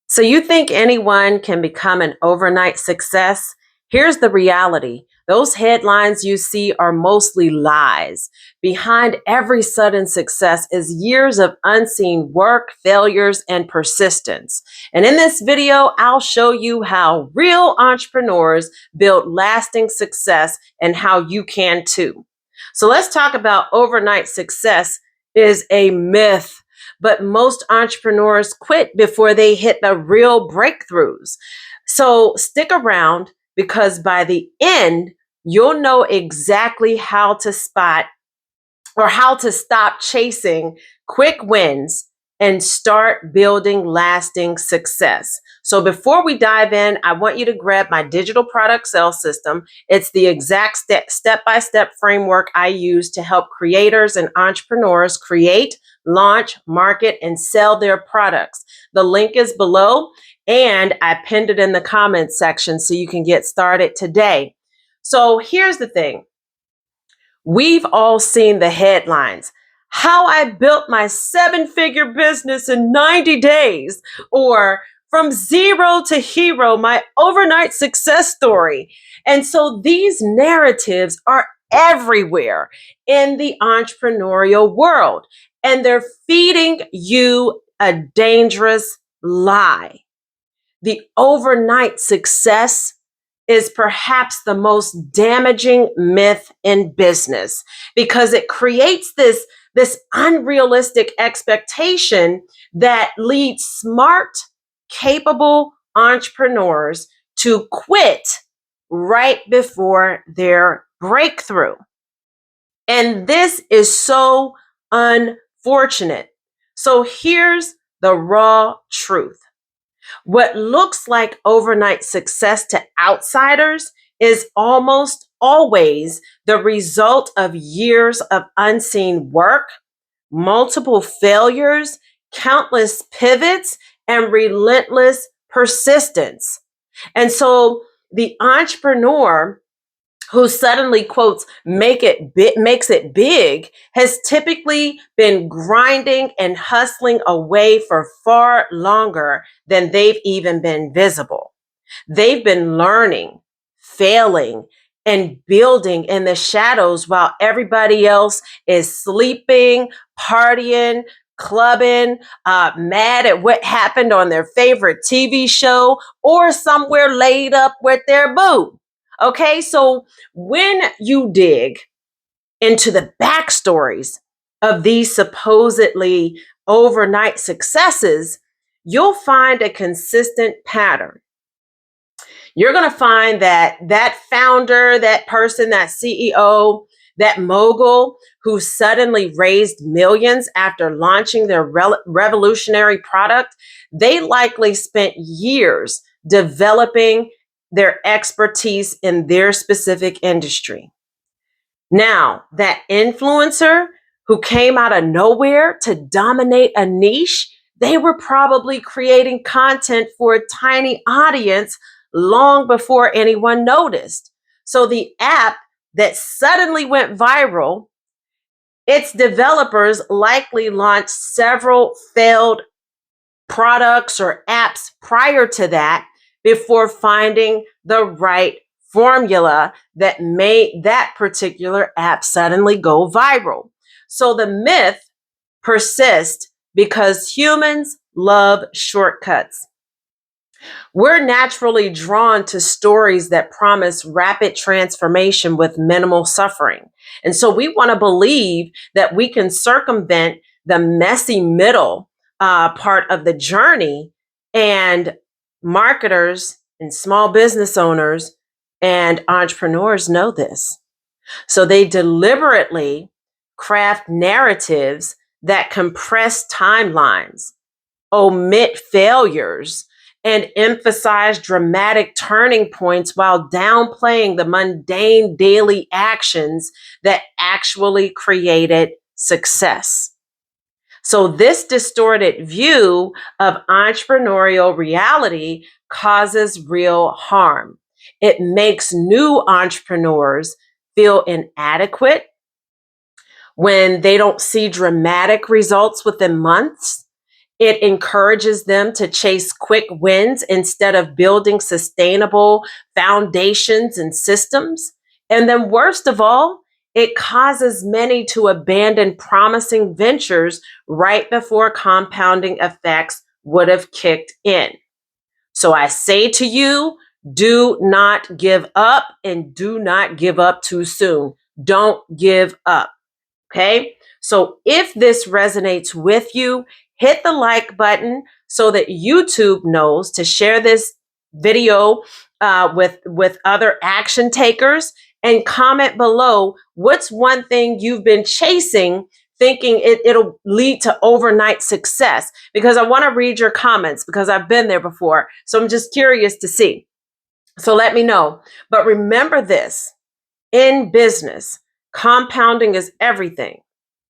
So you think anyone can become an overnight success? Here's the reality. Those headlines you see are mostly lies. Behind every sudden success is years of unseen work, failures, and persistence. And in this video, I'll show you how real entrepreneurs build lasting success and how you can too. So let's talk about overnight success is a myth, but most entrepreneurs quit before they hit the real breakthroughs. So stick around because by the end, you'll know exactly how to spot or how to stop chasing quick wins and start building lasting success. So before we dive in, I want you to grab my digital product sales system. It's the exact step-by-step framework I use to help creators and entrepreneurs create, launch, market, and sell their products. The link is below and I pinned it in the comments section so you can get started today. So here's the thing. We've all seen the headlines. How I built my 7-figure business in 90 days, or from zero to hero, my overnight success story. And so these narratives are everywhere in the entrepreneurial world, and they're feeding you a dangerous lie. The overnight success is perhaps the most damaging myth in business because it creates this unrealistic expectation that leads smart, capable entrepreneurs to quit right before their breakthrough. And this is so unfortunate. So here's the raw truth. What looks like overnight success to outsiders is almost always the result of years of unseen work, multiple failures, countless pivots, and relentless persistence. And so the entrepreneur who suddenly quotes makes it big has typically been grinding and hustling away for far longer than they've even been visible. They've been learning, failing, and building in the shadows while everybody else is sleeping, partying, clubbing, mad at what happened on their favorite TV show, or somewhere laid up with their boo. Okay, so when you dig into the backstories of these supposedly overnight successes, you'll find a consistent pattern. You're going to find that founder, that person, that CEO, that mogul who suddenly raised millions after launching their revolutionary product, they likely spent years developing their expertise in their specific industry. Now, that influencer who came out of nowhere to dominate a niche, they were probably creating content for a tiny audience long before anyone noticed. So the app that suddenly went viral, its developers likely launched several failed products or apps prior to that before finding the right formula that made that particular app suddenly go viral. So the myth persists because humans love shortcuts. We're naturally drawn to stories that promise rapid transformation with minimal suffering. And so we want to believe that we can circumvent the messy middle part of the journey. And marketers and small business owners and entrepreneurs know this. So they deliberately craft narratives that compress timelines, omit failures, and emphasize dramatic turning points while downplaying the mundane daily actions that actually created success. So, this distorted view of entrepreneurial reality causes real harm. It makes new entrepreneurs feel inadequate when they don't see dramatic results within months. It encourages them to chase quick wins instead of building sustainable foundations and systems. And then, worst of all, it causes many to abandon promising ventures right before compounding effects would have kicked in. So I say to you, do not give up and do not give up too soon. Don't give up. Okay. So if this resonates with you, hit the like button so that YouTube knows to share this video with other action takers, and comment below what's one thing you've been chasing thinking it'll lead to overnight success, because I want to read your comments because I've been there before. So I'm just curious to see. So let me know. But remember this, in business, compounding is everything.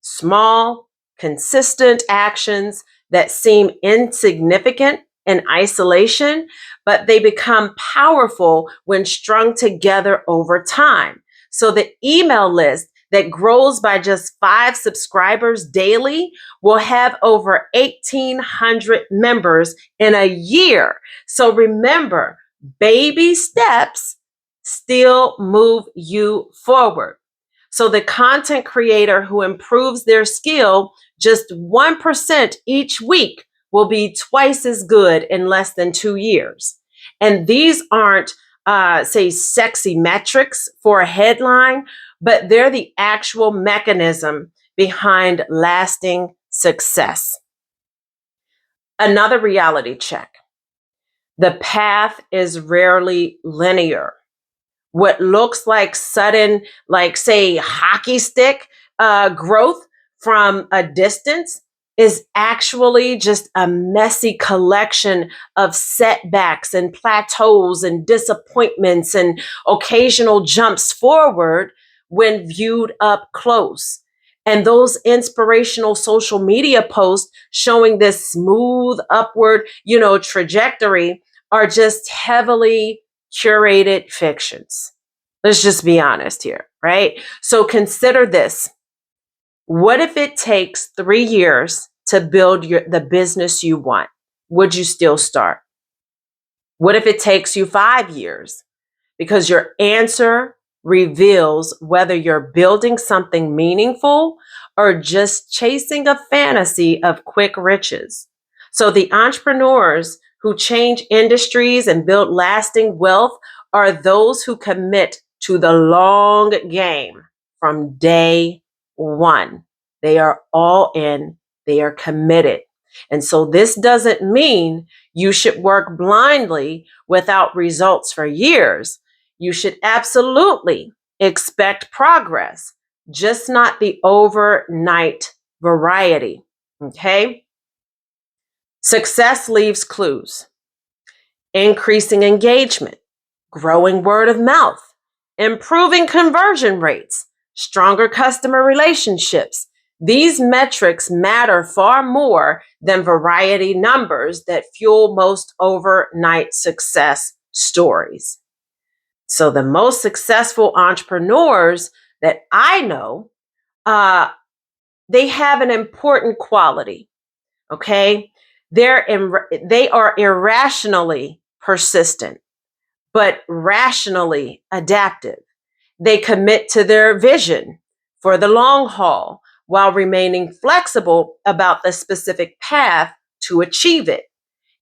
Small, consistent actions that seem insignificant in isolation, but they become powerful when strung together over time. So the email list that grows by just 5 subscribers daily will have over 1,800 members in a year. So remember, baby steps still move you forward. So the content creator who improves their skill just 1% each week will be twice as good in less than 2 years. And these aren't, say, sexy metrics for a headline, but they're the actual mechanism behind lasting success. Another reality check. The path is rarely linear. What looks like sudden, like say, hockey stick growth from a distance is actually just a messy collection of setbacks and plateaus and disappointments and occasional jumps forward when viewed up close. And those inspirational social media posts showing this smooth upward, trajectory are just heavily curated fictions. Let's just be honest here, right? So consider this. What if it takes 3 years to build the business you want? Would you still start? What if it takes you 5 years? Because your answer reveals whether you're building something meaningful or just chasing a fantasy of quick riches. So the entrepreneurs who change industries and build lasting wealth are those who commit to the long game from day one. They are all in, they are committed. And so this doesn't mean you should work blindly without results for years. You should absolutely expect progress, just not the overnight variety. Okay? Success leaves clues: increasing engagement, growing word of mouth, improving conversion rates, stronger customer relationships. These metrics matter far more than variety numbers that fuel most overnight success stories. So the most successful entrepreneurs that I know, they have an important quality. Okay, they are irrationally persistent, but rationally adaptive. They commit to their vision for the long haul while remaining flexible about the specific path to achieve it.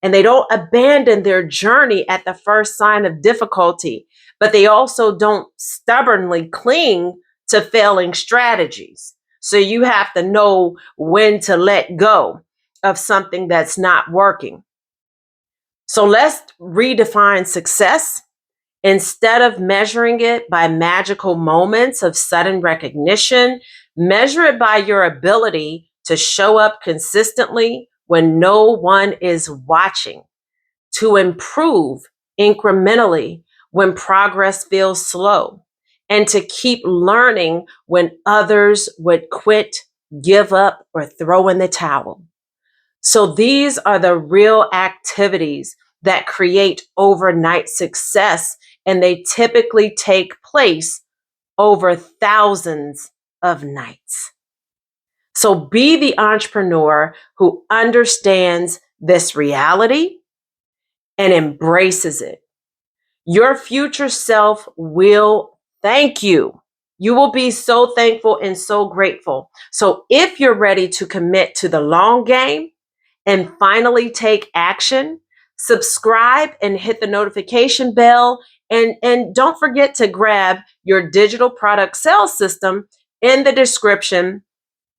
And they don't abandon their journey at the first sign of difficulty, but they also don't stubbornly cling to failing strategies. So you have to know when to let go of something that's not working. So let's redefine success. Instead of measuring it by magical moments of sudden recognition, measure it by your ability to show up consistently when no one is watching, to improve incrementally when progress feels slow, and to keep learning when others would quit, give up, or throw in the towel. So these are the real activities that create overnight success, and they typically take place over thousands of nights. So be the entrepreneur who understands this reality and embraces it. Your future self will thank you. You will be so thankful and so grateful. So if you're ready to commit to the long game and finally take action, subscribe and hit the notification bell. And don't forget to grab your digital product sales system in the description.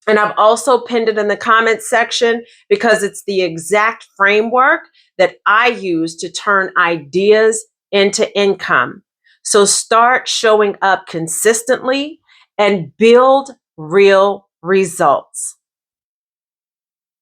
And I've also pinned it in the comments section because it's the exact framework that I use to turn ideas into income. So start showing up consistently and build real results.